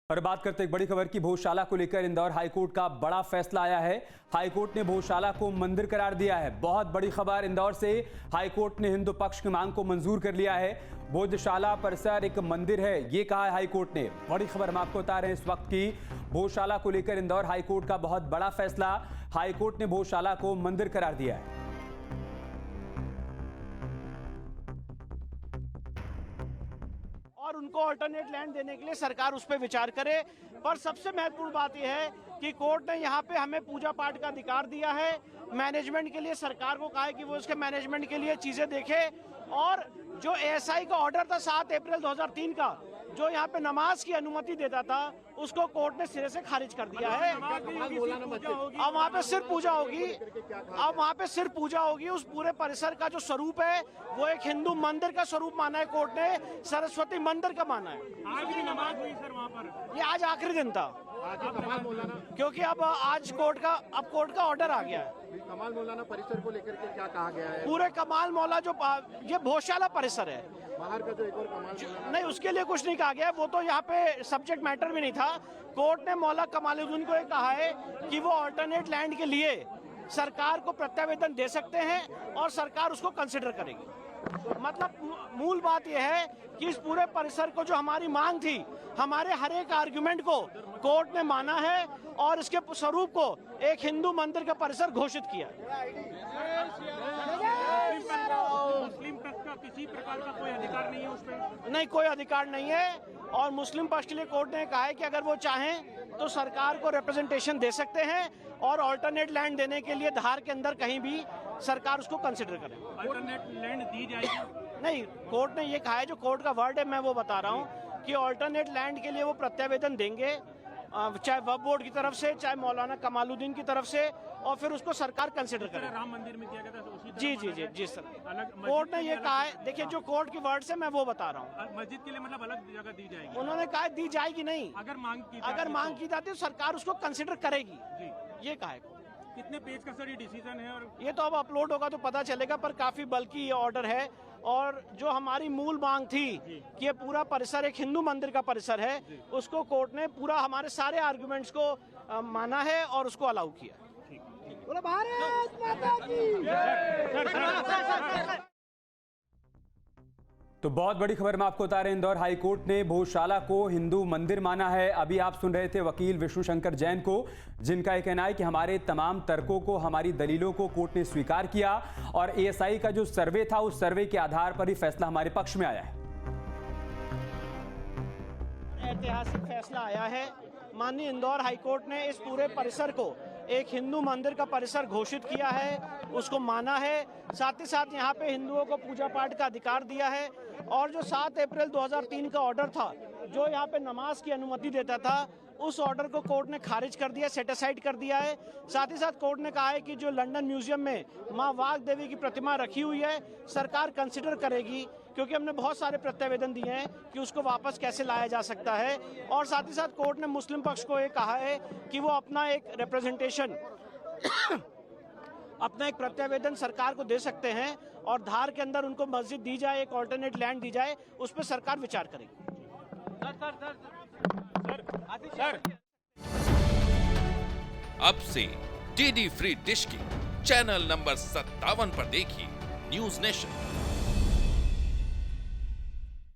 और बात करते एक बड़ी खबर की। भोजशाला को लेकर इंदौर हाईकोर्ट का बड़ा फैसला आया है। हाईकोर्ट ने भोजशाला को मंदिर करार दिया है। बहुत बड़ी खबर इंदौर से। हाईकोर्ट ने हिंदू पक्ष की मांग को मंजूर कर लिया है। भोजशाला परिसर एक मंदिर है, ये कहा है हाईकोर्ट ने। बड़ी खबर हम आपको बता रहे हैं इस वक्त की। भोजशाला को लेकर इंदौर हाईकोर्ट का बहुत बड़ा फैसला। हाईकोर्ट ने भोजशाला को मंदिर करार दिया है। और उनको अल्टरनेट लैंड देने के लिए सरकार उस पर विचार करे। पर सबसे महत्वपूर्ण बात यह है कि कोर्ट ने यहाँ पे हमें पूजा पाठ का अधिकार दिया है। मैनेजमेंट के लिए सरकार को कहा है कि वो उसके मैनेजमेंट के लिए चीजें देखे। और जो एएसआई का ऑर्डर था 7 अप्रैल 2003 का, जो यहाँ पे नमाज की अनुमति देता था, उसको कोर्ट ने सिरे से खारिज कर दिया है। अब वहाँ पे सिर्फ पूजा होगी। अब वहाँ पे सिर्फ पूजा होगी। उस पूरे परिसर का जो स्वरूप है वो एक हिंदू मंदिर का स्वरूप माना है कोर्ट ने, सरस्वती मंदिर का माना है। आज भी नमाज हुई सर वहाँ पर? ये आज आखिरी दिन था, क्योंकि अब आज कोर्ट का ऑर्डर आ गया है। कमाल मौलाना परिसर को लेकर के क्या कहा गया है? पूरे कमाल मौला जो ये भोजशाला परिसर है, बाहर का जो एक और कमाल नहीं, उसके लिए कुछ नहीं कहा गया। वो तो यहाँ पे सब्जेक्ट मैटर भी नहीं था। कोर्ट ने मौला कमालुद्दीन को ये कहा है कि वो अल्टरनेट लैंड के लिए सरकार को प्रत्यावेदन दे सकते हैं और सरकार उसको कंसिडर करेगी। मतलब मूल बात यह है कि इस पूरे परिसर को जो हमारी मांग थी, हमारे हर एक आर्गुमेंट को कोर्ट ने माना है और इसके स्वरूप को एक हिंदू मंदिर का परिसर घोषित किया। मुस्लिम पक्ष का किसी प्रकार का कोई अधिकार नहीं है उस पर? नहीं, कोई अधिकार नहीं है। और मुस्लिम पक्ष के लिए कोर्ट ने कहा है कि अगर वो चाहें तो सरकार को रिप्रेजेंटेशन दे सकते हैं और अल्टरनेट लैंड देने के लिए धार के अंदर कहीं भी सरकार उसको कंसिडर करे। अल्टरनेट लैंड दी जाएगी? नहीं, कोर्ट ने ये कहा है, जो कोर्ट का वर्ड है मैं वो बता रहा हूँ कि अल्टरनेट लैंड के लिए वो प्रत्यावेदन देंगे, चाहे वक्फ बोर्ड की तरफ से, चाहे मौलाना कमालुद्दीन की तरफ से, और फिर उसको सरकार कंसिडर करे। राम मंदिर में किया गया था उसी तरह जी सर। अलग कोर्ट ने ये कहा है, देखिए जो कोर्ट की वर्ड से मैं वो बता रहा हूँ। मस्जिद के लिए मतलब अलग जगह दी जाएगी? उन्होंने कहा दी जाएगी नहीं, अगर मांग की जाती है तो सरकार उसको कंसिडर करेगी, ये कहा है। कितने पेज का सर ये डिसीजन है? और ये तो अब अपलोड होगा तो पता चलेगा, पर काफी बल्कि ये ऑर्डर है। और जो हमारी मूल मांग थी कि ये पूरा परिसर एक हिंदू मंदिर का परिसर है, उसको कोर्ट ने पूरा हमारे सारे आर्गुमेंट्स को माना है और उसको अलाउ किया। बोलो भारत माता की जय। तो बहुत बड़ी खबर मैं आपको बता रहे हैं। इंदौर हाईकोर्ट ने भोजशाला को हिंदू मंदिर माना है। अभी आप सुन रहे थे वकील विष्णु शंकर जैन को, जिनका यह कहना है कि हमारे तमाम तर्कों को, हमारी दलीलों को कोर्ट ने स्वीकार किया और एएसआई का जो सर्वे था, उस सर्वे के आधार पर ही फैसला हमारे पक्ष में आया है। ऐतिहासिक फैसला आया है। माननीय इंदौर हाईकोर्ट ने इस पूरे परिसर को एक हिंदू मंदिर का परिसर घोषित किया है, उसको माना है। साथ ही साथ यहाँ पे हिंदुओं को पूजा पाठ का अधिकार दिया है। और जो 7 अप्रैल 2003 का ऑर्डर था, जो यहाँ पे नमाज की अनुमति देता था, उस ऑर्डर को कोर्ट ने खारिज कर दिया, सेट असाइड कर दिया है। साथ ही साथ कोर्ट ने कहा है कि जो लंदन म्यूजियम में मां वाग देवी की प्रतिमा रखी हुई है, सरकार कंसिडर करेगी, क्योंकि हमने बहुत सारे प्रत्यावेदन दिए हैं कि उसको वापस कैसे लाया जा सकता है। और साथ ही साथ कोर्ट ने मुस्लिम पक्ष को ये कहा है कि वो अपना एक रिप्रेजेंटेशन अपना एक प्रत्यावेदन सरकार को दे सकते हैं और धार के अंदर उनको मस्जिद दी जाए, एक ऑल्टरनेट लैंड दी जाए, उस पर सरकार विचार करेगी। सर अब से डीडी फ्री डिश की चैनल नंबर 57 पर देखिए न्यूज नेशन।